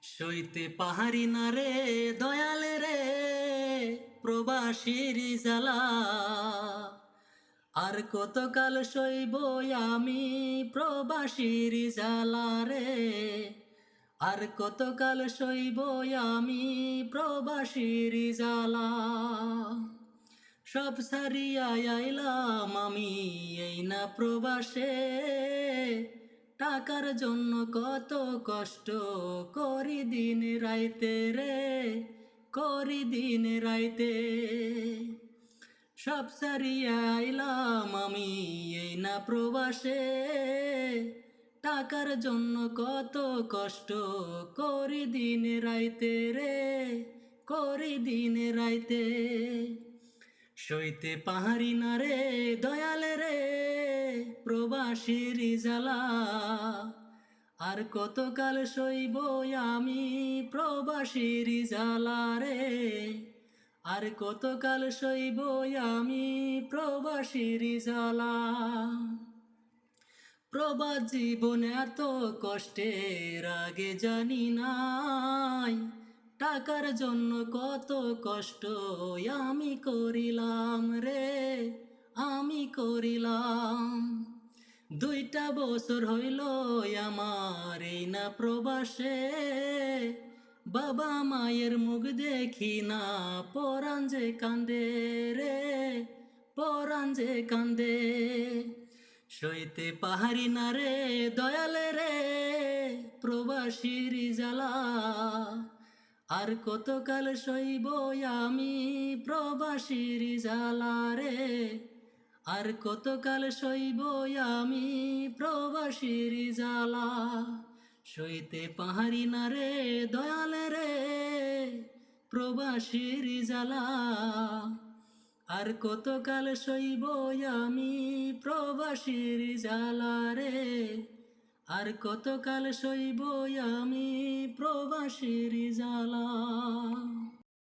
সইতে পাহাড়ি না রে দয়ালে রে প্রবাসীর জ্বালা। আর কতকাল সইব আমি প্রবাসীর জ্বালা রে। আর কতকাল সইব আমি প্রবাসীর জ্বালা। সব সারিয়া আইলাম আমি এই না প্রবাসে। টাকার জন্য কত কষ্ট করি দিন রাইতে রে, করি দিন রাইতে। সব সারিয়া আইলাম আমি এই না প্রবাসে। টাকার জন্য কত কষ্ট করি দিন রাইতে রে, করি দিন রাইতে। সইতে পাহাড়ি না রে দয়ালে রে প্রবাসীর জ্বালা। আর কতকাল সইব আমি প্রবাসীর জ্বালা রে। আর কতকাল সইব আমি প্রবাসীর জ্বালা। প্রবাস জীবন এত কষ্টের আগে জানি নাই। টাকার জন্য কত কষ্ট আমি করিলাম রে, আমি করিলাম। 2টা বছর হইল আমার এই না প্রবাসে। বাবা মায়ের মুখ দেখি না পরাণ যে কান্দে রে, পরাণ যে কান্দে। সইতে পাহাড়ি না রে দয়ালে রে প্রবাসীর জ্বালা। আর কতকাল সইব আমি প্রবাসীর জ্বালা রে। আর কতকাল সইব আমি প্রবাসীর জ্বালা। সইতে পাহাড়ি না রে দয়ালে রে প্রবাসীর জ্বালা। আর কতকাল সইব আমি প্রবাসীর জ্বালা রে। আর কতকাল সইব আমি প্রবাসীর জ্বালা।